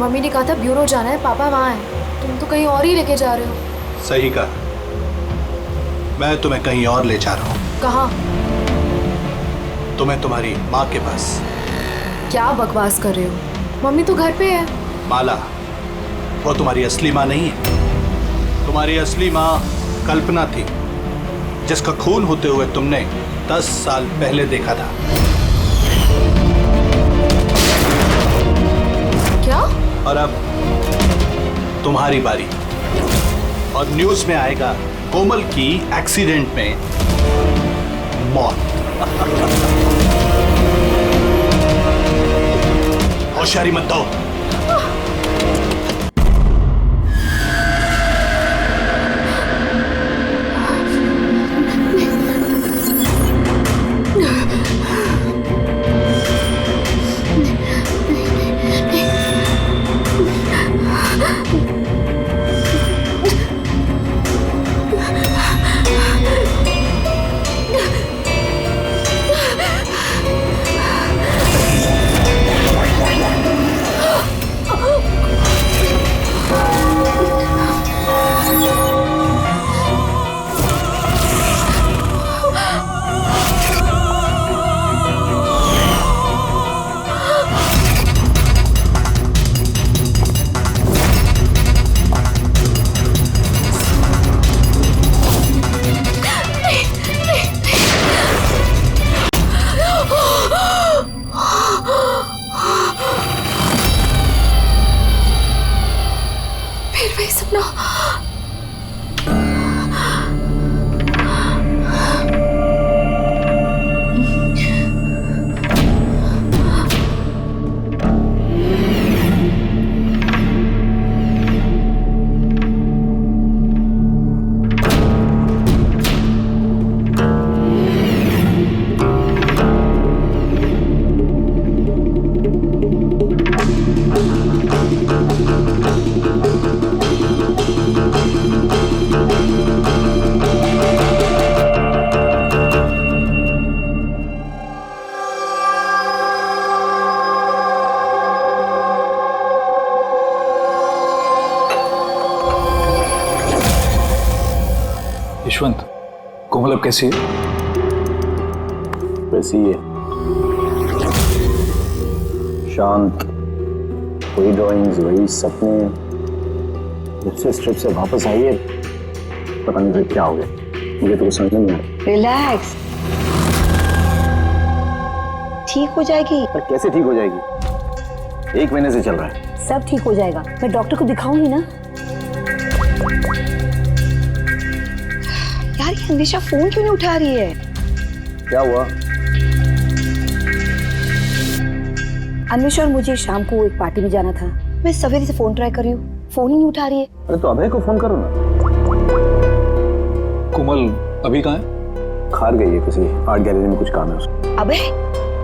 Mummy ने कहा था ब्यूरो जाना है, पापा वहाँ हैं। तुम तो कहीं और ही लेके जा रहे हो। सही कहा, मैं तुम्हें कहीं और ले जा रहा हूँ। कहाँ? तुम्हें तुम्हारी माँ के पास। क्या बकवास कर रहे हो? मम्मी तो घर पे है। माला, वो तुम्हारी असली माँ नहीं है। तुम्हारी असली माँ कल्पना थी, जिसका खून होते हुए तुमने 10 साल पहले देखा था। क्या? और अब तुम्हारी बारी। और न्यूज़ में आएगा कोमल की एक्सीडेंट में मौत। होशियारी मत दो। यशवंत, कोमल अब कैसी है? वैसी है, शांत, वही ड्राइंग्स, वही सपने। जब से इस ट्रिप से वापस आई है, पता नहीं फिर क्या हो गया, मुझे तो समझ नहीं आ रहा। रिलैक्स, ठीक हो जाएगी। पर कैसे ठीक हो जाएगी? 1 महीने से चल रहा है। सब ठीक हो जाएगा, मैं डॉक्टर को दिखाऊंगी ना। यार ये अन्वेषा फोन क्यों नहीं उठा रही है? क्या हुआ? अन्वेषा और मुझे शाम को एक पार्टी में जाना था। मैं सवेरे से फोन ट्राई कर रही हूँ, फोन ही नहीं उठा रही है। अरे तो अभय को फोन करो ना। कोमल अभी कहाँ है? खार गई है, किसी आर्ट गैलरी में कुछ काम है उसको। अबे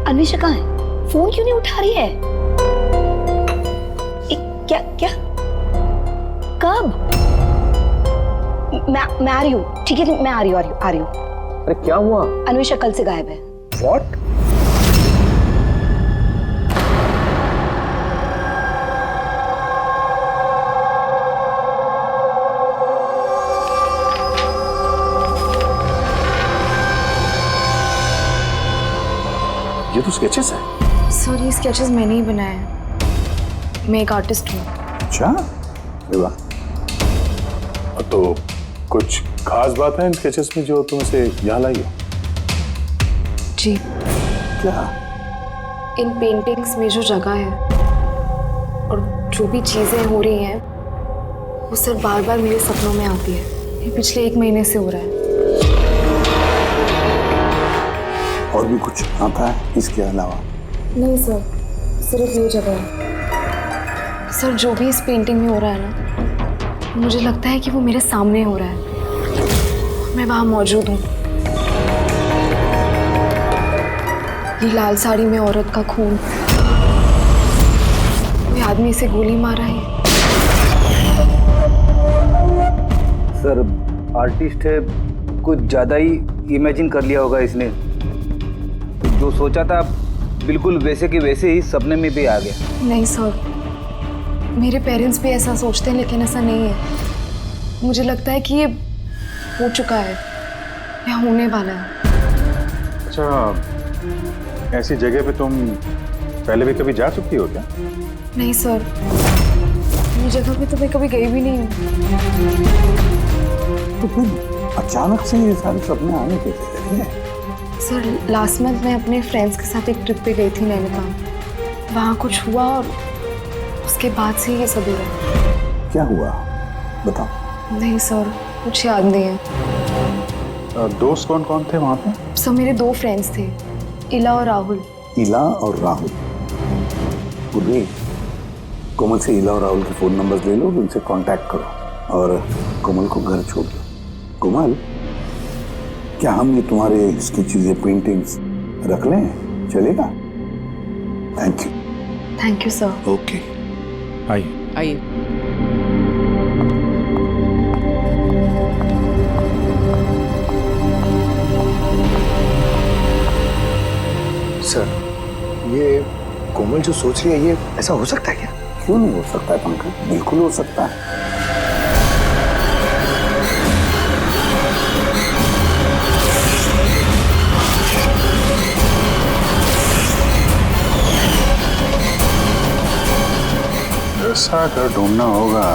अन्वेषा कहाँ है? फोन क्यों नहीं उठा रही है? क्या क्या कब? मैं आ रही हूँ, ठीक है मैं आ रही हूँ। अरे क्या हुआ? अन्वेषा कल से गायब है। What? ये तो स्केचेस है। सर ये स्केचेस मैंने ही बनाए हैं, मैं एक आर्टिस्ट हूँ। अच्छा, अरे वाह। तो कुछ खास बात है इन स्केचेस में जो तुम इसे यहाँ लाई हो? जी। क्या? इन पेंटिंग्स में जो जगह है और जो भी चीजें हो रही हैं, वो सर बार बार मेरे सपनों में आती है। ये पिछले 1 महीने से हो रहा है। और भी कुछ आता है इसके अलावा? नहीं सर, सिर्फ ये जगह है। सर जो भी इस पेंटिंग में हो रहा है ना, मुझे लगता है कि वो मेरे सामने हो रहा है, मैं वहाँ मौजूद हूँ। ये लाल साड़ी में औरत का खून, कोई आदमी इसे गोली मारा है। सर आर्टिस्ट है, कुछ ज़्यादा ही इमेजिन कर लिया होगा इसने। जो सोचा था बिल्कुल वैसे के वैसे ही सपने में भी आ गया। नहीं सर, मेरे पेरेंट्स भी ऐसा सोचते हैं, लेकिन ऐसा नहीं है। मुझे लगता है कि ये हो चुका है या होने वाला है। अच्छा, ऐसी जगह पे तुम पहले भी कभी जा चुकी हो क्या? नहीं सर, ये जगह पे तो मैं कभी गई भी नहीं हूँ। तो फिर अचानक से ये सारे सपने आने कैसे लगे? सर लास्ट मंथ मैं अपने फ्रेंड्स के साथ एक ट्रिप पे गई थी नैनीताल। वहाँ कुछ हुआ और उसके बाद से ये सब हो रहा है। क्या हुआ बताओ। नहीं सर, कुछ याद नहीं है। दोस्त कौन कौन थे वहाँ पे? सर मेरे 2 फ्रेंड्स थे, इला और राहुल। इला और राहुल। पूर्वी, कोमल से इला और राहुल के फोन नंबर्स ले लो, उनसे कांटेक्ट करो और कोमल को घर छोड़ दो। कोमल, क्या हम ये तुम्हारे इसकी चीजें, पेंटिंग्स रख लें? चलेगा? Thank you. Thank you sir. Okay. आइए। आइए। सर, ये कोमल जो सोच रही है, ये ऐसा हो सकता है क्या? क्यों नहीं हो सकता है पंकज? बिल्कुल हो सकता है। ऐसा घर ढूंढना होगा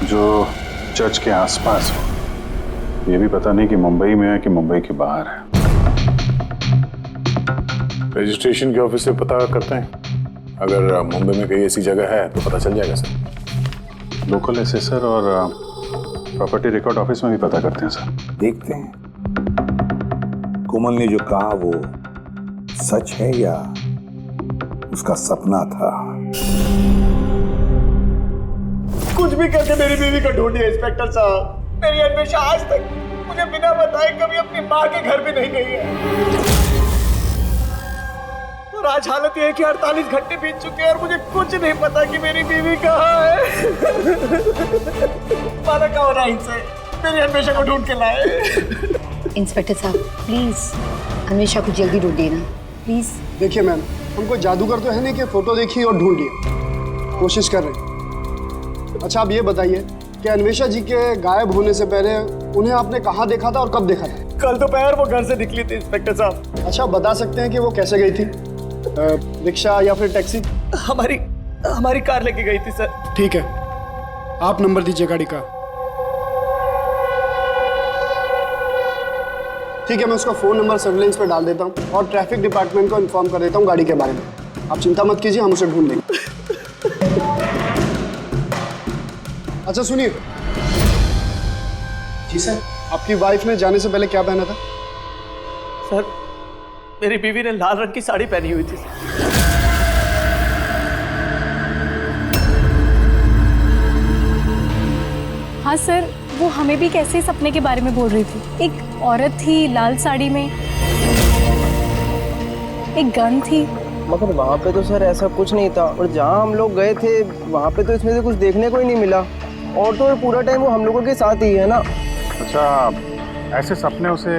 जो चर्च के आसपास हो। ये भी पता नहीं कि मुंबई में है कि मुंबई के बाहर है। रजिस्ट्रेशन के ऑफिस से पता करते हैं, अगर मुंबई में कहीं ऐसी जगह है तो पता चल जाएगा सर। लोकल एसेसर और प्रॉपर्टी रिकॉर्ड ऑफिस में भी पता करते हैं सर। देखते हैं कोमल ने जो कहा वो सच है या उसका सपना था। कुछ भी करके मेरी बीवी को ढूंढिए इंस्पेक्टर साहब। मेरी अन्वेषा आज तक मुझे बिना बताए कभी अपनी माँ के घर भी नहीं गई है, और आज हालत ये है कि 48 घंटे बीत चुके हैं और मुझे कुछ नहीं पता कि मेरी बीवी कहाँ है। माना का होना इनसे, मेरी अन्वेषा को ढूंढ के लाए। इंस्पेक्टर साहब प्लीज अन्वेषा को जल्दी ढूंढिए ना, प्लीज। देखिए मैम, हमको जादूगर तो है नहीं कि फोटो देखी और ढूंढ लिया, कोशिश कर रहे हैं। अच्छा आप ये बताइए कि अन्वेषा जी के गायब होने से पहले उन्हें आपने कहाँ देखा था और कब देखा था? कल दोपहर वो घर से निकली थी इंस्पेक्टर साहब। अच्छा बता सकते हैं कि वो कैसे गई थी, रिक्शा या फिर टैक्सी? हमारी कार लेके गई थी सर। ठीक है, आप नंबर दीजिए गाड़ी का। ठीक है, मैं उसका फोन नंबर सर्विलेंस पे डाल देता हूँ और ट्रैफिक डिपार्टमेंट को इन्फॉर्म कर देता हूँ गाड़ी के बारे में। आप चिंता मत कीजिए, हम उसे ढूंढ लेंगे। अच्छा सुनिए। जी सर। आपकी वाइफ ने जाने से पहले क्या पहना था? सर मेरी बीवी ने लाल रंग की साड़ी पहनी हुई थी। हाँ सर, वो हमें भी कैसे सपने के बारे में बोल रही थी। एक औरत थी लाल साड़ी में, एक गन थी। मगर वहाँ पे तो सर ऐसा कुछ नहीं था, और जहाँ हम लोग गए थे वहाँ पे तो इसमें से कुछ देखने को ही नहीं मिला, और तो पूरा टाइम वो हम लोगों के साथ ही है ना। अच्छा, ऐसे सपने उसे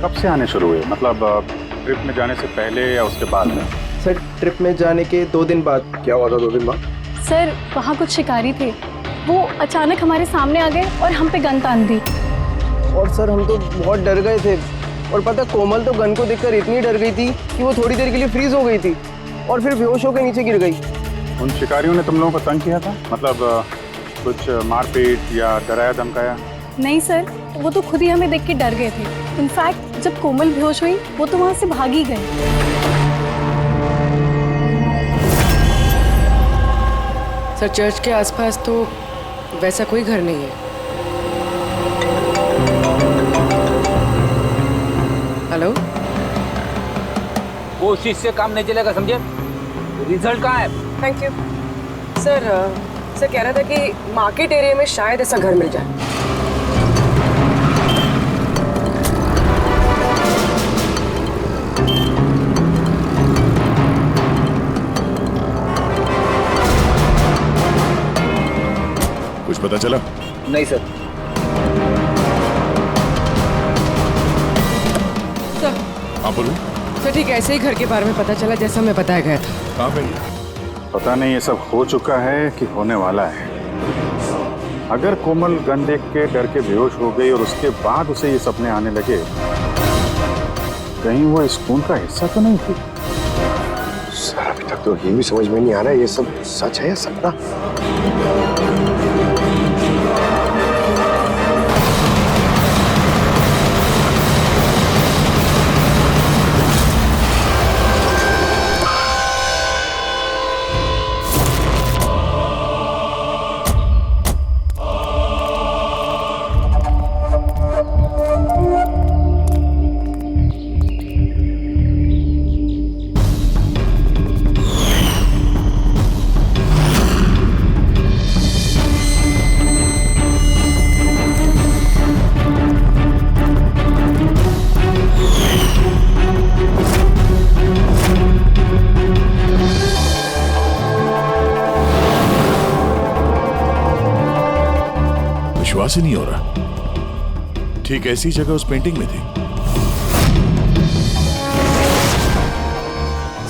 कब से आने शुरू हुए? मतलब ट्रिप में जाने से पहले या उसके बाद में? सर ट्रिप में जाने के 2 दिन बाद। क्या हुआ था 2 दिन बाद? सर वहाँ कुछ शिकारी थे, वो अचानक हमारे सामने आ गए और हम पे गन तान दी। और सर हम तो बहुत डर गए थे, और पता कोमल तो गन को देखकर इतनी डर गई थी कि वो थोड़ी देर के लिए फ्रीज हो गई थी और फिर बेहोश होकर नीचे गिर गई। उन शिकारियों ने तुम लोगों को तंग किया था? मतलब कुछ मारपीट या डराया धमकाया? नहीं सर, वो तो खुद ही हमें देख के डर गए थे। इनफैक्ट जब कोमल बेहोश हुई वो तो वहाँ से भाग ही गए। सर चर्च के आसपास तो वैसा कोई घर नहीं है। हेलो, कोशिश से काम नहीं चलेगा, समझे? रिजल्ट कहाँ है? Thank you sir. सर कह रहा था कि मार्केट एरिया में शायद ऐसा घर मिल जाए। कुछ पता चला? नहीं सर। हाँ बोलो। सर ठीक ऐसे ही घर के बारे में पता चला जैसा मैं बताया गया था। कहाँ पे? पता नहीं ये सब हो चुका है कि होने वाला है। अगर कोमल गन देख के डर के बेहोश हो गई और उसके बाद उसे ये सपने आने लगे, कहीं वो इस खून का हिस्सा तो नहीं थी? सर अभी तक तो ये भी समझ में नहीं आ रहा है ये सब सच है या सपना। विश्वास ही नहीं हो रहा। ठीक ऐसी जगह उस पेंटिंग में थी।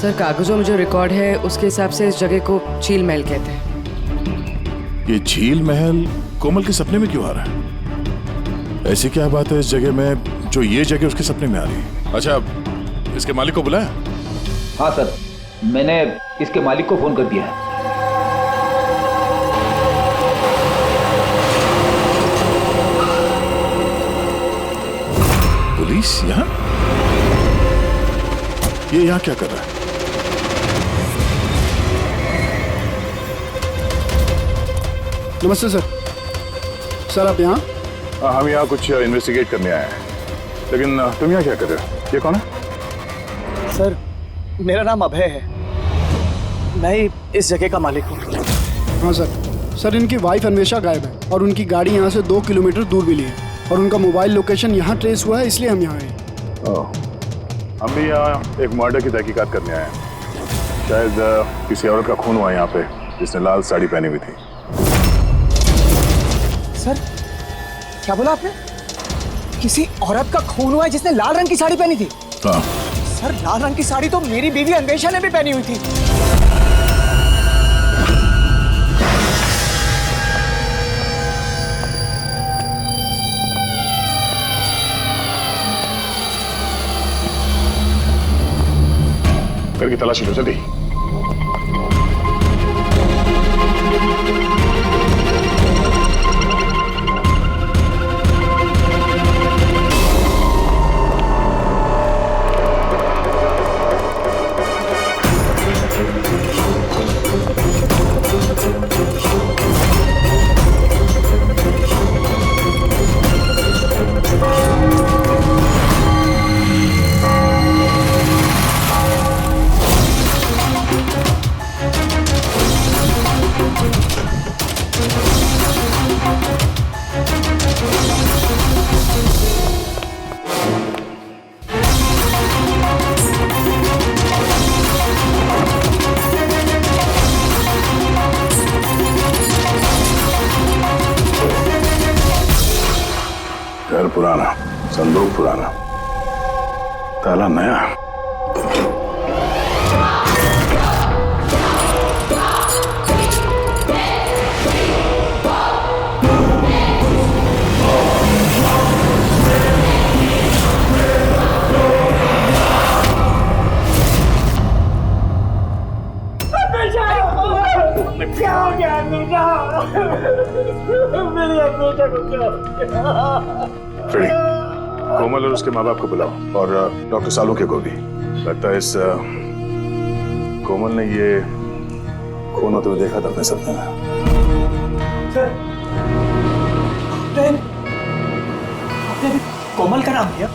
सर कागजों में जो रिकॉर्ड है उसके हिसाब से इस जगह को झील महल कहते हैं। ये झील महल कोमल के सपने में क्यों आ रहा है? ऐसी क्या बात है इस जगह में जो ये जगह उसके सपने में आ रही है? अच्छा, इसके मालिक को बुलाया? हाँ सर, मैंने इसके मालिक को फोन कर दिया है। पुलिस यहाँ? ये यहाँ क्या कर रहा है? नमस्ते सर। सर आप यहाँ? हम यहाँ कुछ इन्वेस्टिगेट करने आए हैं, लेकिन तुम यहाँ क्या कर रहे हो? ये कौन है? सर मेरा नाम अभय है, मैं इस जगह का मालिक हूँ। हाँ सर। सर इनकी वाइफ अन्वेषा गायब है और उनकी गाड़ी यहाँ से 2 किलोमीटर दूर मिली है और उनका मोबाइल लोकेशन यहाँ ट्रेस हुआ है, इसलिए हम यहाँ आए। हम भी यहाँ एक मर्डर की तहकीकात करने आए हैं। शायद किसी औरत का खून हुआ यहाँ पे जिसने लाल साड़ी पहनी हुई थी। सर क्या बोला आपने? किसी औरत का खून हुआ है जिसने लाल रंग की साड़ी पहनी थी? हाँ। सर लाल रंग की साड़ी तो मेरी बीवी अन्वेषा ने भी पहनी हुई थी। घर की तलाशी लो जल्दी। घर पुराना, संदूक पुराना, ताला नया। क्या हो गया अन्वेषा? मेरी अन्वेषा को क्या हो गया? फ्रेडी, कोमल और उसके माँ बाप को बुलाओ और डॉक्टर सालुके को भी। लगता है इस कोमल ने ये खून होते हुए देखा था अपने सपने में। सर आपने कोमल का नाम लिया?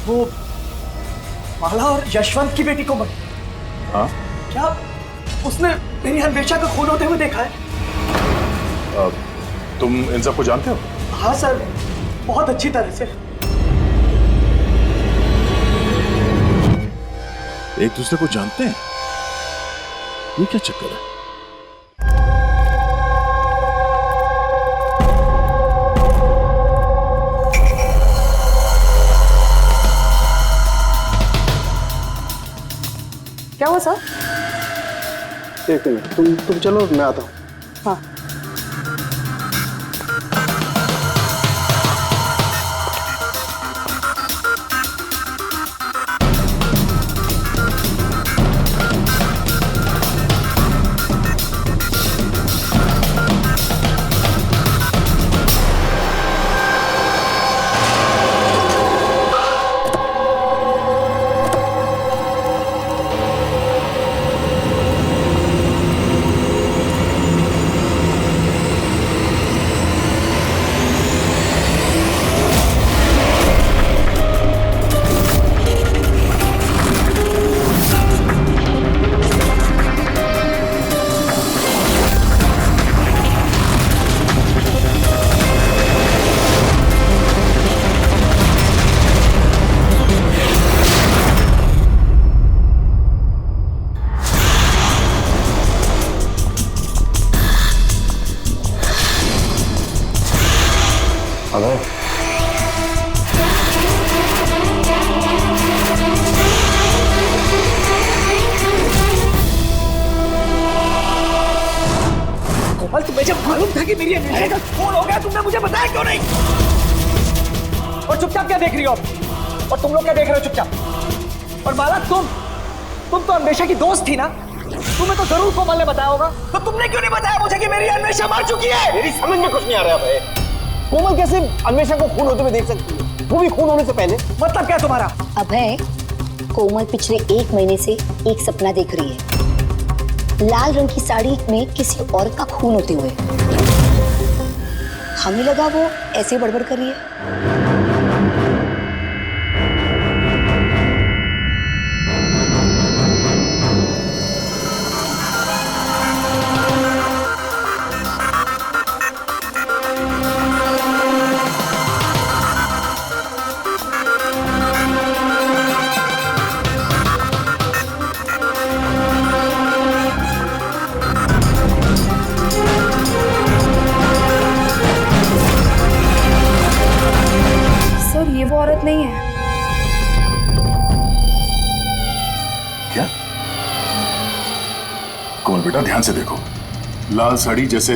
वो माला और यशवंत की बेटी कोमल? हाँ। क्या उसने मेरी अन्वेषा का खून होते हुए देखा है? तुम इन सबको जानते हो? हाँ सर, बहुत अच्छी तरह से। एक दूसरे को जानते हैं? ये क्या चक्कर है? क्या हुआ सर? एक मिनट, तुम चलो, मैं आता हूँ। हाँ। कोमल, तुम्हें जब मालूम था कि मेरी अन्वेषा का खून हो गया, तुमने मुझे बताया क्यों नहीं? और चुपचाप क्या देख रही हो? और तुम लोग क्या देख रहे हो चुपचाप? और माला, तुम तो अन्वेषा की दोस्त थी ना? तुम्हें तो जरूर कोमल ने बताया होगा, तो तुमने क्यों नहीं बताया मुझे कि मेरी अन्वेषा मार चुकी है? मेरी समझ में कुछ नहीं आ रहा भाई। कोमल कैसे अन्वेषा को खून होते हुए देख सकती है, वो भी खून होने से पहले? मतलब क्या तुम्हारा? अभय, कोमल पिछले 1 महीने से एक सपना देख रही है, लाल रंग की साड़ी में किसी औरत का खून होते हुए। हमें लगा वो ऐसे बड़बड़ कर रही है। औरत नहीं है। क्या? कोमल बेटा, ध्यान से देखो। लाल साड़ी जैसे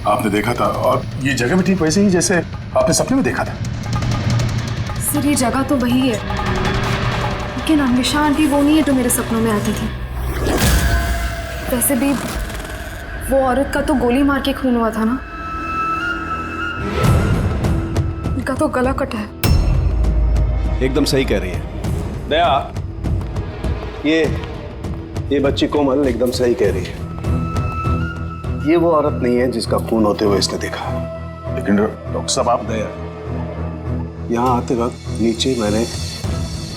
आपने देखा था, और ये जगह भी ठीक वैसे ही जैसे आपने सपने में देखा था। सर, ये जगह तो वही है, लेकिन अन्वेषा आंटी वो नहीं है जो मेरे सपनों में आती थी। वैसे भी वो औरत का तो गोली मार के खून हुआ था ना, उनका तो गला कटा है। एकदम सही कह रही है दया, ये बच्ची कोमल एकदम सही कह रही है। ये वो औरत नहीं है जिसका खून होते हुए इसने देखा। लेकिन डॉक्टर साहब, आप दया, यहाँ आते वक्त नीचे मैंने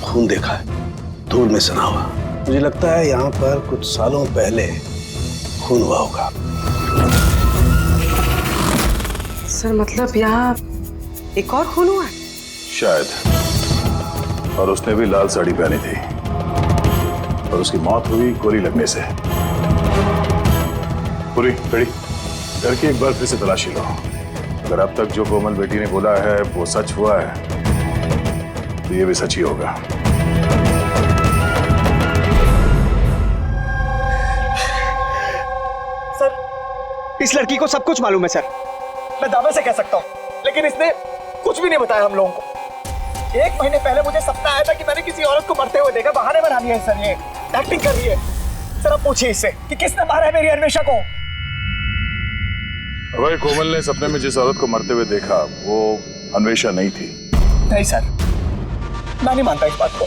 खून देखा है, धूल में सना हुआ। मुझे लगता है यहाँ पर कुछ सालों पहले खून हुआ होगा। सर, मतलब यहाँ एक और खून हुआ है? शायद, और उसने भी लाल साड़ी पहनी थी, और उसकी मौत हुई गोली लगने से। पूरी खड़ी करके एक बार फिर से तलाशी लो। अगर अब तक जो कोमल बेटी ने बोला है वो सच हुआ है, तो ये भी सच ही होगा। सर, इस लड़की को सब कुछ मालूम है सर, मैं दावे से कह सकता हूँ, लेकिन इसने कुछ भी नहीं बताया हम लोगों को। 1 महीने पहले मुझे सपना आया था कि मैंने किसी औरत को मरते हुए देखा। बहाने बना दिया है सर, ये एक्टिंग कर रही है। सर, अब पूछिए इससे कि किसने मारा है मेरी अन्वेषा को। अगर कोमल ने सपने में जिस औरत को मरते हुए देखा वो अन्वेषा नहीं थी। नहीं सर, मैं नहीं मानता इस बात को।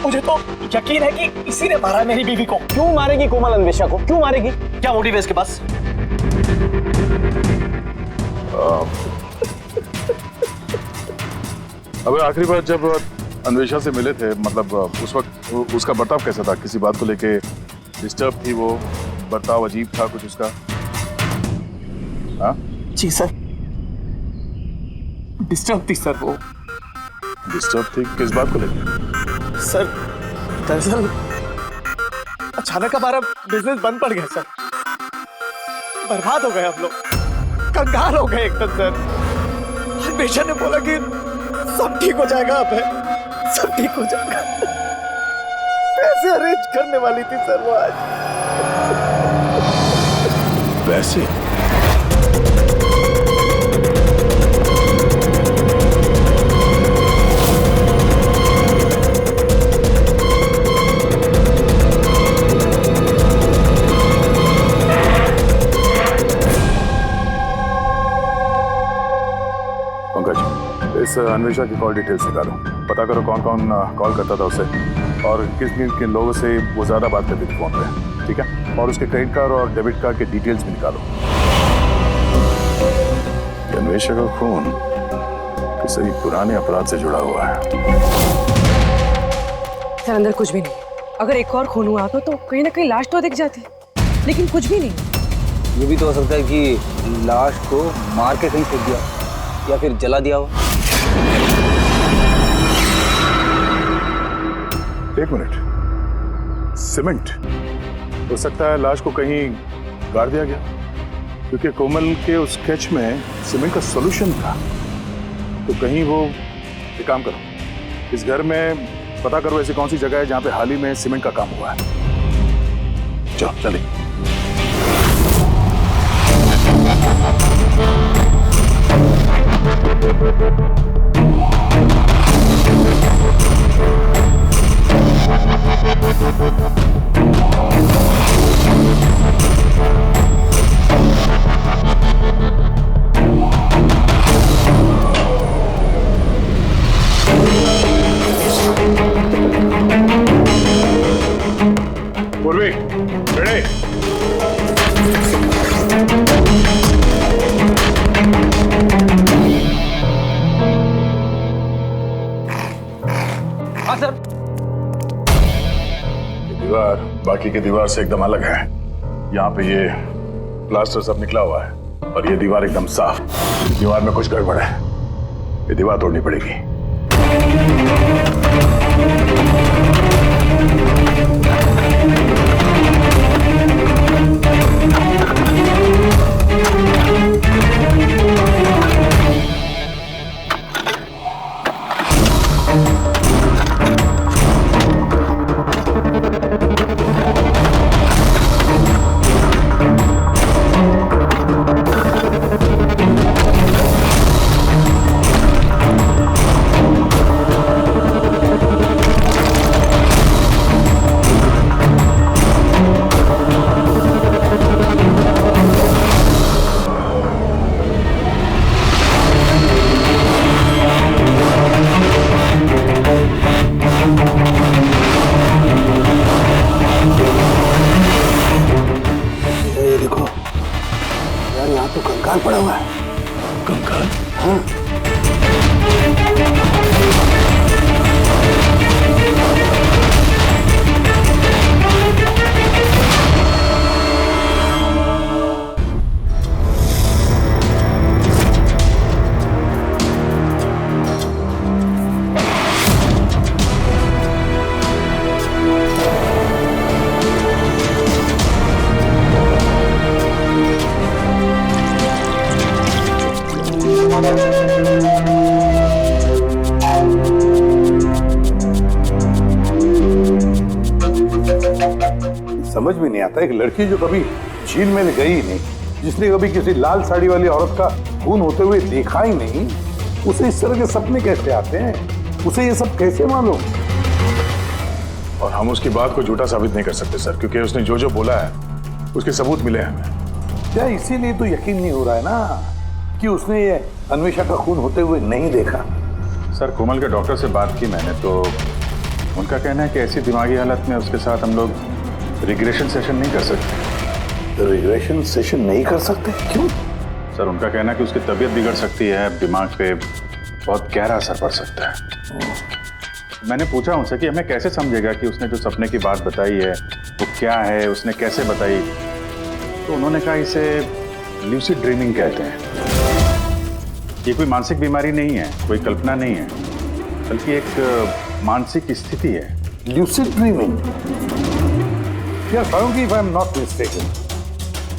मुझे तो यकीन है कि इसी ने मारा है मेरी बीवी को। क्यों मारेगी कोमल अन्वेषा को? क्यों मारेगी? क्या मोटिव है इसके पास? अब आखिरी बार जब अन्वेषा से मिले थे, मतलब उस वक्त उसका बर्ताव कैसा था? किसी बात को लेके डिस्टर्ब थी वो? बर्ताव अजीब था कुछ उसका? हाँ जी सर, डिस्टर्ब थी सर वो। डिस्टर्ब थी किस बात को लेके? सर, दरअसल अचानक हमारा बिजनेस बंद पड़ गया सर। बर्बाद हो गए हम लोग, कंगाल हो गए एकदम सर। अन्वेषा ने बोला कि सब ठीक हो जाएगा, अब है सब ठीक हो जाएगा। पैसे अरेंज करने वाली थी सर वो आज। वैसे इस अन्वेषा की कॉल डिटेल्स निकालो, पता करो कौन कौन कॉल करता था उसे और किस किन लोगों से वो ज्यादा बात करती थी फोन पे, ठीक है? और उसके क्रेडिट कार्ड और डेबिट कार्ड के डिटेल्स भी निकालो। अन्वेषा का खून किसी पुराने अपराध से जुड़ा हुआ है। सर अंदर कुछ भी नहीं। अगर एक और खून हुआ तो कहीं ना कहीं लाश तो दिख जाती, लेकिन कुछ भी नहीं। ये भी तो हो सकता है कि लाश को मार के कहीं फेंक दिया या फिर जला दिया हो। एक मिनट, सीमेंट हो सकता है लाश को कहीं गाड़ दिया गया, क्योंकि कोमल के उस स्केच में सीमेंट का सॉल्यूशन था। तो कहीं वो एक काम करो, इस घर में पता करो ऐसी कौन सी जगह है जहां पे हाल ही में सीमेंट का काम हुआ है। चलो चलिए। पूर्वी, रेडी? हाँ सर। दीवार बाकी की दीवार से एकदम अलग है। यहाँ पे ये प्लास्टर सब निकला हुआ है और ये दीवार एकदम साफ। दीवार में कुछ गड़बड़ है, ये दीवार तोड़नी पड़ेगी। कंकाल पड़ा हुआ है। कंकाल? हाँ। समझ में नहीं आता, एक लड़की जो कभी झील में गई ही नहीं, जिसने कभी किसी लाल साड़ी वाली औरत का खून होते हुए देखा ही नहीं, उसे इस तरह के सपने कैसे आते हैं? उसे ये सब कैसे मालूम? और हम उसकी बात को झूठा साबित नहीं कर सकते सर, क्योंकि उसने जो जो बोला है उसके सबूत मिले हैं हमें। क्या इसीलिए तो यकीन नहीं हो रहा है ना कि उसने ये अन्वेषा का खून होते हुए नहीं देखा? सर कोमल के डॉक्टर से बात की मैंने, तो उनका कहना है कि ऐसी दिमागी हालत में उसके साथ हम लोग रिग्रेशन सेशन नहीं कर सकते। रिग्रेशन सेशन नहीं कर सकते? क्यों? सर उनका कहना है कि उसकी तबीयत बिगड़ सकती है, दिमाग पे बहुत गहरा असर पड़ सकता है। मैंने पूछा उनसे कि हमें कैसे समझेगा कि उसने जो सपने की बात बताई है वो क्या है, उसने कैसे बताई, तो उन्होंने कहा इसे ल्यूसिड ड्रीमिंग कहते हैं। ये कोई मानसिक बीमारी नहीं है, कोई कल्पना नहीं है, बल्कि एक मानसिक स्थिति है। Lucid dreaming? या सारुंगी, if I am not mistaken,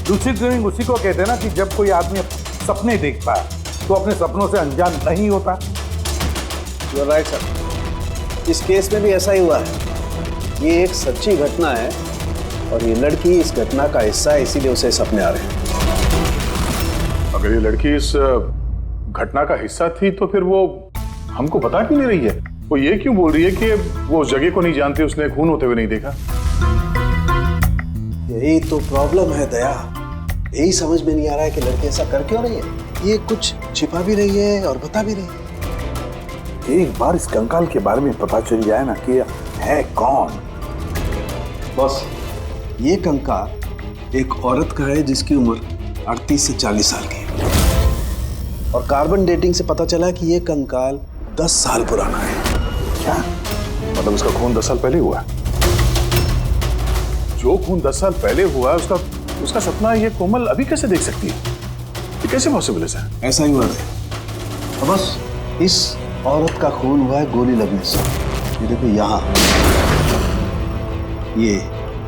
lucid dreaming उसी को कहते हैं ना कि जब कोई आदमी सपने देखता है तो अपने सपनों से अनजान नहीं होता। यू आर राइट सर, इस केस में भी ऐसा ही हुआ है। ये एक सच्ची घटना है और ये लड़की इस घटना का हिस्सा है, इसीलिए उसे सपने आ रहे हैं। अगर ये लड़की इस घटना का हिस्सा थी तो फिर वो हमको बता क्यों नहीं रही है? वो ये क्यों बोल रही है कि वो उस जगह को नहीं जानती, उसने खून होते हुए नहीं देखा? यही तो प्रॉब्लम है दया। यही समझ में नहीं आ रहा है कि लड़की ऐसा कर क्यों रही है। ये कुछ छिपा भी रही है और बता भी रही है। एक बार इस कंकाल के बारे में पता चल जाए ना कि है कौन। बॉस, ये कंकाल एक औरत का है जिसकी उम्र 38 से 40 साल की है और कार्बन डेटिंग से पता चला कि ये कंकाल 10 साल पुराना है। क्या मतलब उसका खून 10 साल पहले हुआ? जो खून 10 साल पहले हुआ उसका सपना ये कोमल अभी कैसे देख सकती है? ये कैसे पॉसिबल है सर? ऐसा ही हुआ है। तो बस इस औरत का खून हुआ है गोली लगने से। ये देखो यहाँ, ये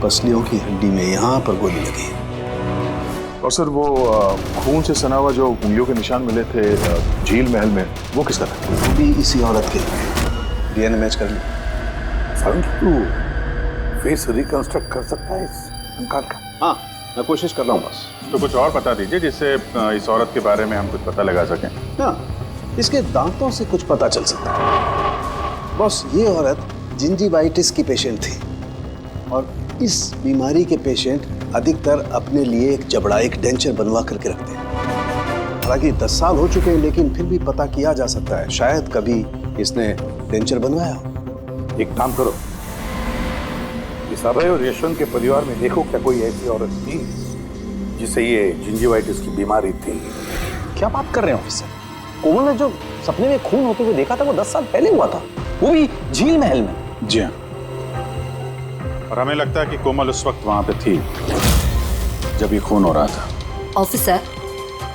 पसलियों की हड्डी में यहाँ पर गोली लगी है। और सर वो खून से सना हुआ जो उंगलियों के निशान मिले थे झील महल में, वो किसका था? वो भी इसी औरत के डीएनए मैच कर लिया। तू फेस रिकंस्ट्रक्ट कर सकता है इस कंकाल का? हाँ, मैं कोशिश कर रहा हूँ बस। तो कुछ और बता दीजिए जिससे इस औरत के बारे में हम कुछ पता लगा सकें। हाँ, इसके दांतों से कुछ पता चल सकता है। बस ये औरत जिंजीवाइटिस की पेशेंट थी और इस बीमारी के पेशेंट अधिकतर अपने लिए एक जबड़ा, एक डेंचर बनवा करके रखते हैं। हालांकि 10 साल हो चुके हैं लेकिन फिर भी पता किया जा सकता है, शायद कभी इसने डेंचर बनवाया हो। एक काम करो, इस अभय और यशवंत के परिवार में देखो क्या कोई ऐसी औरत थी जिसे ये जिंजीवाइटिस की बीमारी थी। क्या बात कर रहे हैं ऑफिसर? कोमल ने जो सपने में खून होते हुए देखा था वो 10 साल पहले हुआ था, वो भी झील महल में। जी हाँ, और हमें लगता है कि कोमल उस वक्त वहां पे थी जब ये खून हो रहा था। ऑफिसर,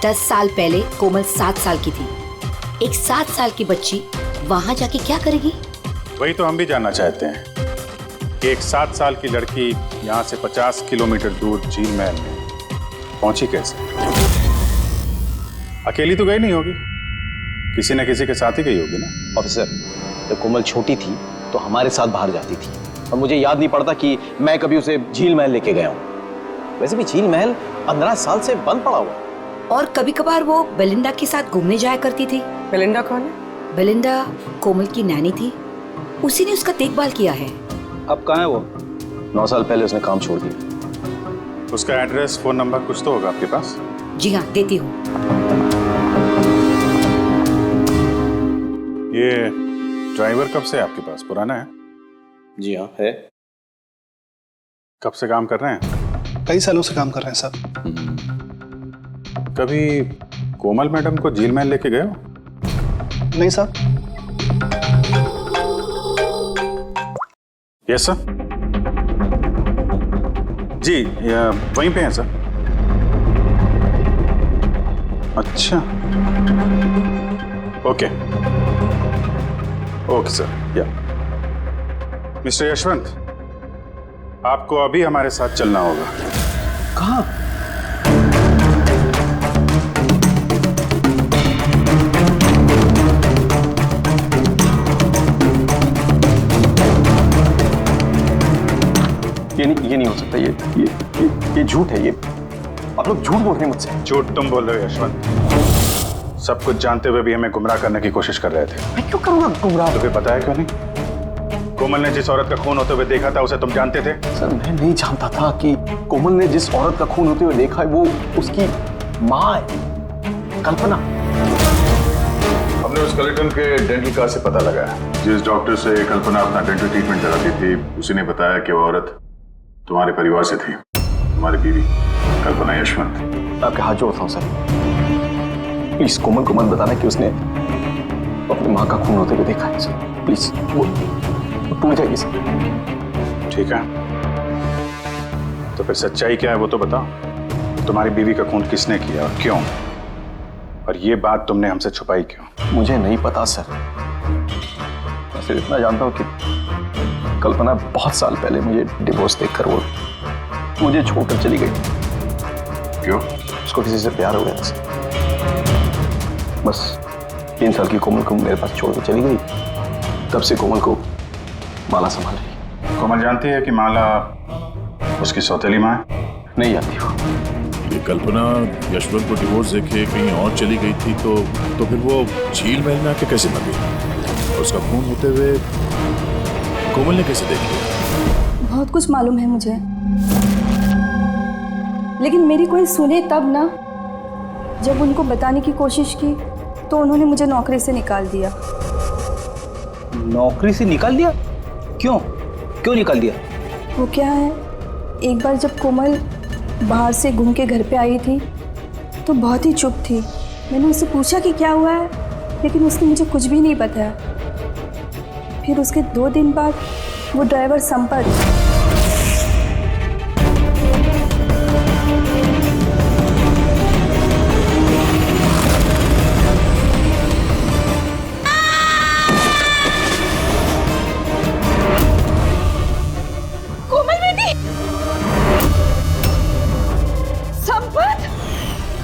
10 साल पहले कोमल 7 साल की थी। एक 7 साल की बच्ची वहां जाके क्या करेगी? वही तो हम भी जानना चाहते हैं कि एक 7 साल की लड़की यहाँ से 50 किलोमीटर दूर झील महल में पहुंची कैसे? अकेली तो गई नहीं होगी, किसी न किसी के साथ ही गई होगी ना। ऑफिसर, जब कोमल छोटी थी तो हमारे साथ बाहर जाती थी और मुझे याद नहीं पड़ता कि मैं कभी उसे झील महल लेके गया हूँ। वैसे भी झील महल 15 साल से बंद पड़ा हुआ। और कभी कभार वो बेलिंडा के साथ घूमने जाया करती थी। बेलिंडा कौन है? बेलिंडा कोमल की नैनी थी, उसी ने उसका देखभाल किया है। अब कहाँ है वो? 9 साल पहले उसने काम छोड़ दिया। उसका एड्रेस, फोन नंबर कुछ तो होगा आपके पास? जी हाँ, देती हूँ। ये ड्राइवर कब से आपके पास? पुराना है? जी हाँ, है। कब से काम कर रहे हैं? कई सालों से काम कर रहे हैं सर। कभी कोमल मैडम को झील महल लेके गए हो? नहीं सर। Yes sir. जी, वहीं पे हैं सर। अच्छा, ओके ओके सर। या मिस्टर यशवंत, आपको अभी हमारे साथ चलना होगा। कहाँ? ये नहीं हो सकता। ये झूठ है। ये आप लोग झूठ बोल रहे हैं मुझसे। झूठ तुम बोल रहे हो यशवंत। सब कुछ जानते हुए भी हमें गुमराह करने की कोशिश कर रहे थे। मैं क्यों करूंगा गुमराह? तुम्हें पता है क्यों नहीं? कोमल ने जिस औरत का खून होते हुए देखा था उसे तुम जानते थे? सर, मैं नहीं जानता था कि कोमल ने जिस औरत का खून होते हुए देखा है वो उसकी माँ है, कल्पना। हमने उस कलेक्टर के डेंटल कार्ड से पता लगाया। जिस डॉक्टर से कल्पना अपना डेंटल ट्रीटमेंट कराती थी उसी ने बताया कि वो औरत तुम्हारे परिवार से थी, तुम्हारी बीवी कल्पना यशवंत। आपके हाथ जोड़ता हूँ सर, प्लीज कोमल को मत बताना कि उसने अपनी माँ का खून होते हुए देखा है सर। प्लीज, वो टूट जाएगी सर। ठीक है, तो फिर सच्चाई क्या है वो तो बताओ। तुम्हारी बीवी का खून किसने किया और क्यों? और ये बात तुमने हमसे छुपाई क्यों? मुझे नहीं पता सर। मैं सिर्फ इतना जानता हूँ कि कल्पना बहुत साल पहले मुझे डिवोर्स देकर वो मुझे छोड़कर चली गई। क्यों? उसको किसी से प्यार हो गया था सर। बस 3 साल की कोमल को मेरे पास छोड़ के चली गई। तब से कोमल को माला संभाल रही। कोमल जानती है कि माला उसकी सौतेली माँ है? नहीं जानती हो। ये कल्पना यशवंत को डिवोर्स देके कहीं और चली गई थी तो फिर वो झील महल में आके कैसे मर गई? और उसका खून होते हुए कोमल ने कैसे देख लिया? बहुत कुछ मालूम है मुझे, लेकिन मेरी कोई सुने तब ना। जब उनको बताने की कोशिश की तो उन्होंने मुझे नौकरी से निकाल दिया। नौकरी से निकाल दिया? क्यों क्यों निकाल दिया? वो क्या है, एक बार जब कोमल बाहर से घूम के घर पे आई थी तो बहुत ही चुप थी। मैंने उससे पूछा कि क्या हुआ है, लेकिन उसने मुझे कुछ भी नहीं बताया। फिर उसके 2 दिन बाद वो ड्राइवर संपत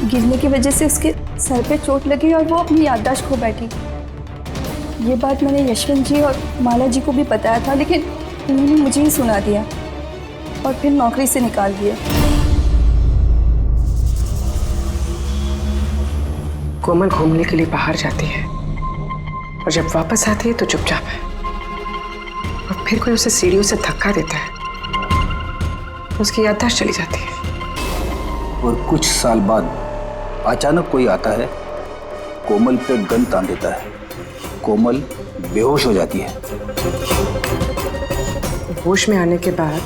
गिरने की वजह से उसके सर पे चोट लगी और वो अपनी याददाश्त खो बैठी। ये बात मैंने यशवंत जी और माला जी को भी बताया था, लेकिन उन्होंने मुझे ही सुना दिया और फिर नौकरी से निकाल दिया। कोमल घूमने के लिए बाहर जाती है और जब वापस आती है तो चुपचाप है, और फिर कोई उसे सीढ़ियों से धक्का देता है, उसकी याददाश्त चली जाती है। और कुछ साल बाद अचानक कोई आता है, कोमल पे गन तान देता है, कोमल बेहोश हो जाती है। होश में आने के बाद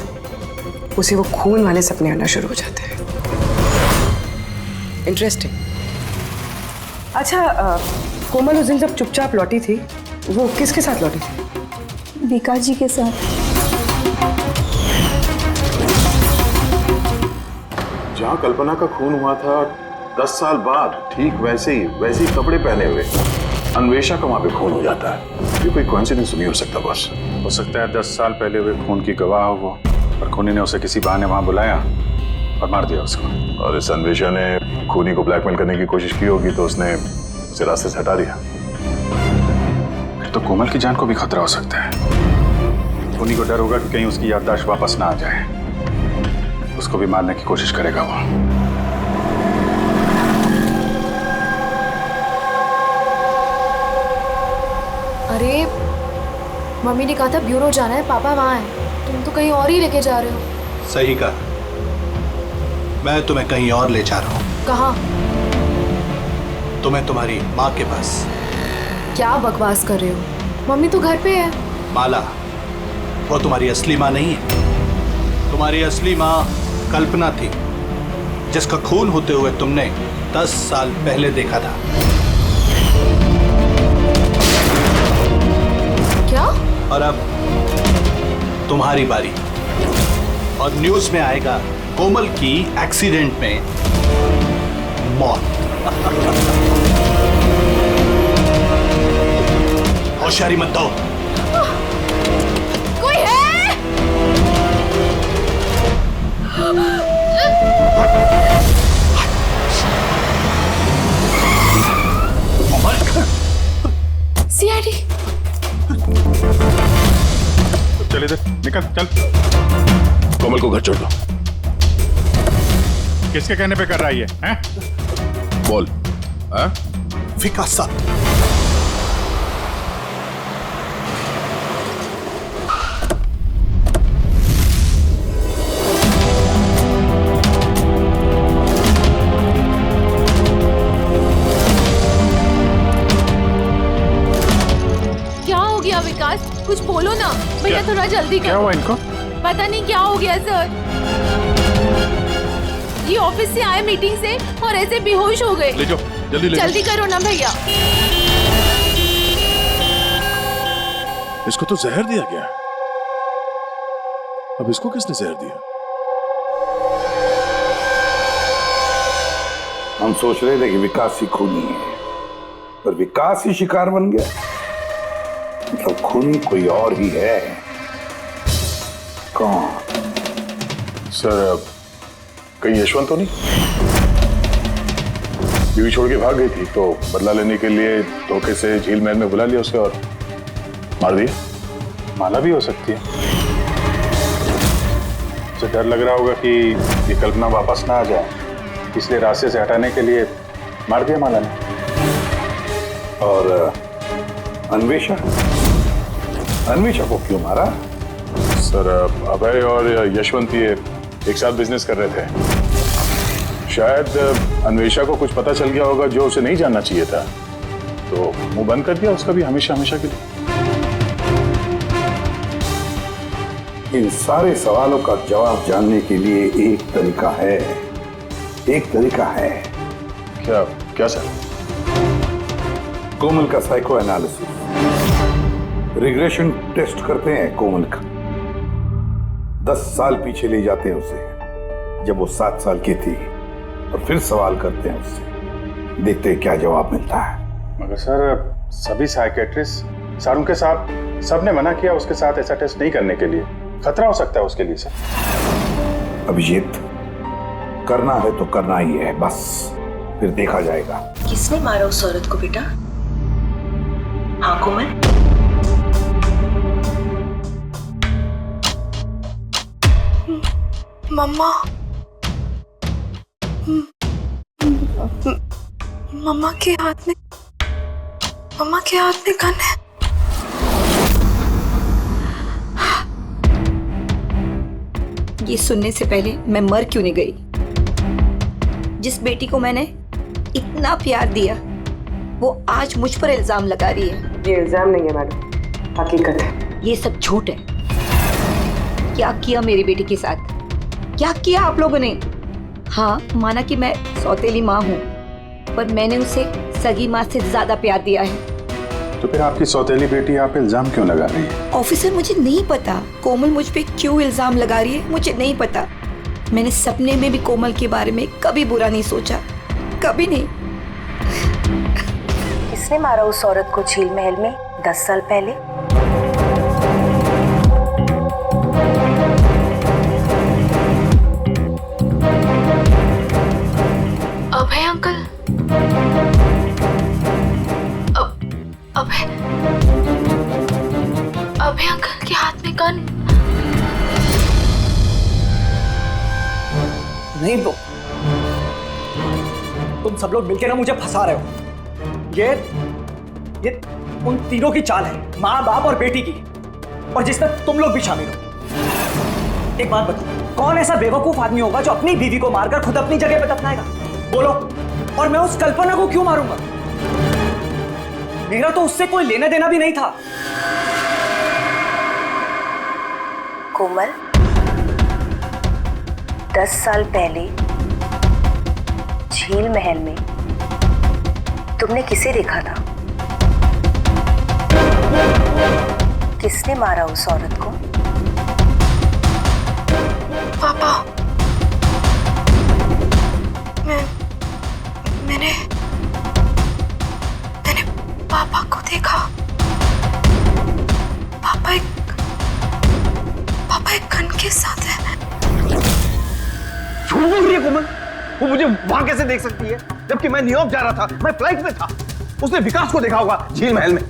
उसे वो खून वाले सपने आना शुरू हो जाते हैं। इंटरेस्टिंग। अच्छा, कोमल उस दिन जब चुपचाप लौटी थी, वो किसके साथ लौटी थी? विकास जी के साथ। जहाँ कल्पना का खून हुआ था 10 साल बाद ठीक वैसे ही कपड़े पहने हुए अन्वेषा का वहां पे खून हो जाता है। ये कोई कोइंसिडेंस नहीं हो सकता बस। हो सकता है 10 साल पहले हुए खून की गवाह हो वो, और खूनी ने उसे किसी बहाने वहां बुलाया और मार दिया उसको। और इस अन्वेषा ने खूनी को ब्लैकमेल करने की कोशिश की होगी तो उसने उसे रास्ते से हटा दिया। फिर तो कोमल की जान को भी खतरा हो सकता है। खूनी को डर होगा कि कहीं उसकी याददाश्त वापस ना आ जाए, उसको भी मारने की कोशिश करेगा वो। अरे मम्मी ने कहा था ब्यूरो जाना है, पापा वहाँ हैं। तुम तो कहीं और ही लेके जा रहे हो। सही कहा, मैं तुम्हें कहीं और ले जा रहा हूँ। कहाँ? तुम्हें तुम्हारी माँ के पास। क्या बकवास कर रहे हो? मम्मी तो घर पे है। माला, वो तुम्हारी असली माँ नहीं है। तुम्हारी असली माँ कल्पना थी, जिसका खून होते हुए तुमने 10 साल पहले देखा था। क्या? और अब तुम्हारी बारी, और न्यूज़ में आएगा कोमल की एक्सीडेंट में मौत। होशियारी मत दो। कोई है? सीआईडी। चल इधर निकल, चल। कोमल को घर छोड़ दो। किसके कहने पे कर रहा है ये? हैं? बोल। हाँ? विकास साहब, विकास, कुछ बोलो ना भैया, थोड़ा जल्दी करो। क्या हुआ इनको? पता नहीं क्या हो गया सर, ये ऑफिस से आए मीटिंग से और ऐसे बेहोश हो गए। ले जाओ, जल्दी ले जाओ। जल्दी करो ना भैया। इसको तो जहर दिया गया। अब इसको किसने जहर दिया? हम सोच रहे थे कि विकास ही खूनी है, पर विकास ही शिकार बन गया। मतलब खूनी कोई और ही है। कौन? सर, कहीं यशवंत तो नहीं? बीवी छोड़ के भाग गई थी तो बदला लेने के लिए धोखे से झील महल में बुला लिया उसे और मार दिया। माला भी हो सकती है। उसे डर लग रहा होगा कि ये कल्पना वापस ना आ जाए, इसलिए रास्ते से हटाने के लिए मार दिया माला ने। और अन्वेषा को क्यों मारा? सर, अभय और यशवंत ये एक साथ बिजनेस कर रहे थे। शायद अन्वेषा को कुछ पता चल गया होगा जो उसे नहीं जानना चाहिए था, तो मुंह बंद कर दिया उसका भी हमेशा हमेशा के लिए। इन सारे सवालों का जवाब जानने के लिए एक तरीका है। क्या सर? कोमल का साइको एनालिसिस, रिग्रेशन टेस्ट करते हैं कोमल का। 10 साल पीछे ले जाते हैं उसे, जब वो 7 साल की थी, और फिर सवाल करते हैं उससे, देखते हैं क्या जवाब मिलता है। मगर सर, सभी साइकेट्रिस्ट सर उनके साथ सबने मना किया उसके साथ ऐसा टेस्ट नहीं करने के लिए। खतरा हो सकता है उसके लिए सर। अभिजीत, करना है तो करना ही है, बस फिर देखा जाएगा। किसने मारा उस औरत को बेटा? हाँ कोमल? मम्मा, मम्मा के हाथ में गन है। ये सुनने से पहले मैं मर क्यों नहीं गई? जिस बेटी को मैंने इतना प्यार दिया, वो आज मुझ पर इल्जाम लगा रही है। ये इल्जाम नहीं है मैडम, हकीकत है। ये सब झूठ है। क्या किया मेरी बेटी के साथ? क्या किया आप लोगों ने? हाँ, माना कि मैं सौतेली माँ हूँ, पर मैंने उसे सगी माँ से ज्यादा प्यार दिया है। तो फिर आपकी सौतेली बेटी आप इल्जाम क्यों लगा रही है? ऑफिसर, मुझे नहीं पता कोमल मुझ पे क्यों इल्जाम लगा रही है, मुझे नहीं पता। मैंने सपने में भी कोमल के बारे में कभी बुरा नहीं सोचा, कभी नहीं। किसने मारा उस औरत को झील महल में 10 साल पहले? अभय अंकल। अभय अंकल के हाथ में गन। नहीं तो तुम सब लोग मिलकर ना मुझे फंसा रहे हो। ये उन तीनों की चाल है, माँ बाप और बेटी की, और जिसमें तुम लोग भी शामिल हो। एक बात बताओ, कौन ऐसा बेवकूफ आदमी होगा जो अपनी बीवी को मारकर खुद अपनी जगह पर दफनाएगा? बोलो। और मैं उस कल्पना को क्यों मारूंगा? मेरा तो उससे कोई लेना देना भी नहीं था। कोमल, 10 साल पहले झील महल में तुमने किसे देखा था? किसने मारा उस औरत को? पापा। मैंने पापा को देखा। पापा एक गन के साथ है। झूठ बोल रही है कोमल। वो मुझे वहां कैसे देख सकती है, जबकि मैं न्यूयॉर्क जा रहा था, मैं फ्लाइट में था। उसने विकास को देखा होगा झील महल में।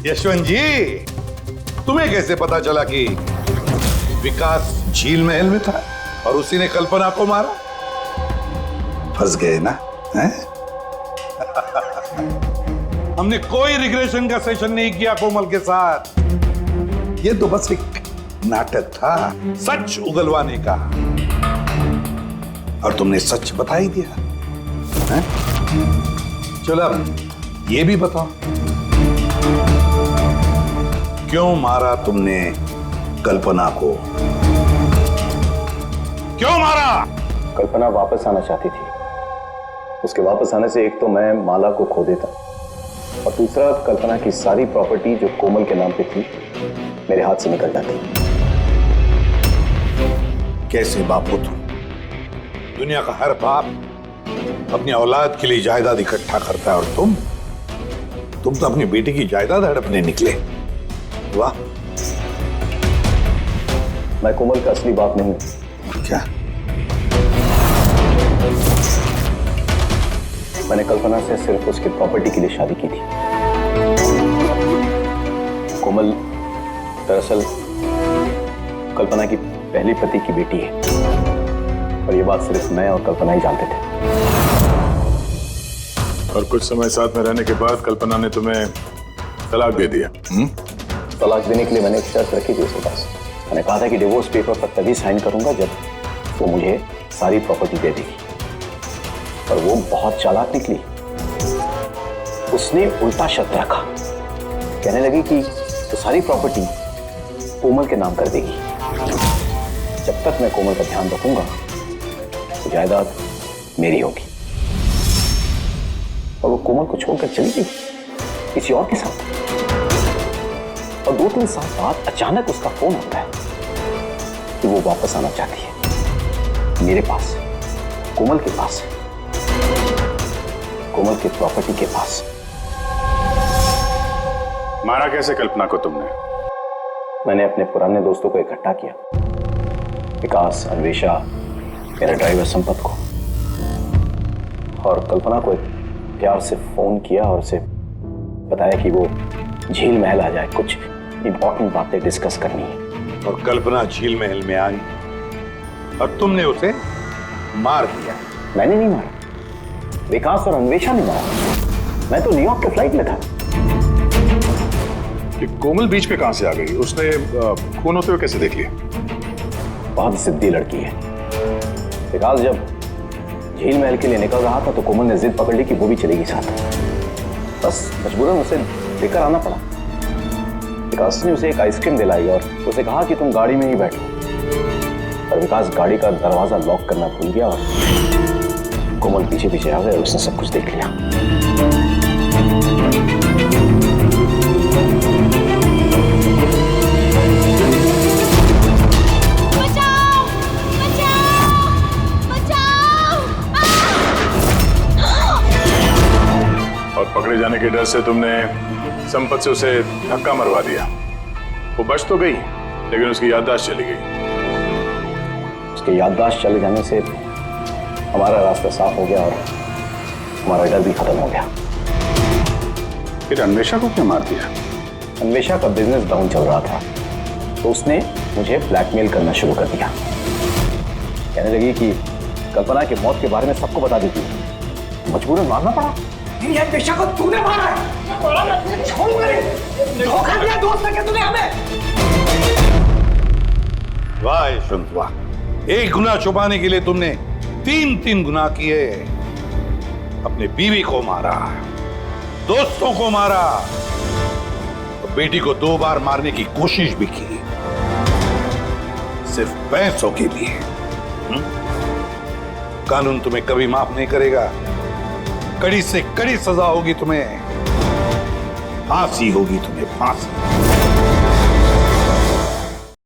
यशवंत जी, तुम्हें कैसे पता चला कि विकास झील महल में था और उसी ने कल्पना को मारा? फंस गए ना? हैं? हमने कोई रिग्रेशन का सेशन नहीं किया कोमल के साथ। ये तो बस एक नाटक था, सच उगलवाने का। और तुमने सच बता ही दिया। हैं? चलो अब ये भी बताओ, क्यों मारा तुमने कल्पना को? क्यों मारा? कल्पना वापस आना चाहती थी। उसके वापस आने से एक तो मैं माला को खो देता, और दूसरा कल्पना की सारी प्रॉपर्टी जो कोमल के नाम पे थी मेरे हाथ से निकल जाती। कैसे बाप हो तुम? दुनिया का हर बाप अपनी औलाद के लिए जायदाद इकट्ठा करता है, और तुम तो अपनी बेटी की जायदाद हड़पने निकले। वाह। मैं कोमल का असली बाप नहीं हूं। क्या? मैंने कल्पना से सिर्फ उसकी प्रॉपर्टी के लिए शादी की थी। कोमल दरअसल कल्पना की पहले पति की बेटी है, और ये बात सिर्फ मैं और कल्पना ही जानते थे। और कुछ समय साथ में रहने के बाद कल्पना ने तुम्हें तलाक दे दिया। तलाक देने के लिए मैंने एक शर्त रखी थी उसके पास। मैंने कहा था कि डिवोर्स पेपर पर तभी साइन करूंगा जब वो मुझे सारी प्रॉपर्टी दे देगी। पर वो बहुत चालाक निकली। उसने उल्टा शर्त रखा, कहने लगी कि तो सारी प्रॉपर्टी कोमल के नाम कर देगी। जब तक मैं कोमल का ध्यान रखूंगा तो जायदाद मेरी होगी। और वो कोमल को छोड़कर चली गई किसी और के साथ। और 2-3 साल बाद अचानक उसका फोन आता है कि वो वापस आना चाहती है मेरे पास, कोमल के पास, कोमल की प्रॉपर्टी के पास। मारा कैसे कल्पना को तुमने? मैंने अपने पुराने दोस्तों को इकट्ठा किया, विकास, अन्वेषा, मेरा ड्राइवर संपत को, और कल्पना को प्यार से फोन किया और उसे बताया कि वो झील महल आ जाए, कुछ इंपॉर्टेंट बातें डिस्कस करनी है। और कल्पना झील महल में आई और तुमने उसे मार दिया। मैंने नहीं मारा, विकास और अन्वेषा ने मारा। मैं तो न्यूयॉर्क के फ्लाइट में था। कि कोमल बीच पे कहां से आ गई? उसने खून होते हुए कैसे देख लिया? बहुत जिद्दी लड़की है। विकास जब झील महल के लिए निकल रहा था तो कोमल ने जिद पकड़ ली कि वो भी चलेगी साथ। बस मजबूरन उसे लेकर आना पड़ा। विकास ने उसे एक आइसक्रीम दिलाई और उसे कहा कि तुम गाड़ी में ही बैठो। पर विकास गाड़ी का दरवाजा लॉक करना भूल गया और कोमल पीछे पीछे आ गए और उसने सब कुछ देख लिया। और पकड़े जाने के डर से तुमने संपत से उसे धक्का मरवा दिया। वो बच तो गई लेकिन उसकी याददाश्त चली गई। उसकी याददाश्त चले जाने से हमारा रास्ता साफ हो गया और हमारा डर भी खत्म हो गया। फिर अन्वेषा को क्यों मार दिया? अन्वेषा का बिजनेस डाउन चल रहा था तो उसने मुझे ब्लैकमेल करना शुरू कर दिया। कहने लगी कि कल्पना की मौत के बारे में सबको बता देती है। मजबूरन मारना पड़ा। ये अन्वेषा को तूने मारा है? छोड़ूंगा नहीं। धोखा दिया दोस्त ने तूने हमें। वाह यशवंत वाह, एक गुनाह छुपाने के लिए तुमने 3 गुनाह किए। अपने बीवी को मारा, दोस्तों को मारा, और बेटी को 2 बार मारने की कोशिश भी की, सिर्फ पैसों के लिए। कानून तुम्हें कभी माफ नहीं करेगा। कड़ी से कड़ी सजा होगी तुम्हें, फांसी होगी तुम्हें, फांसी।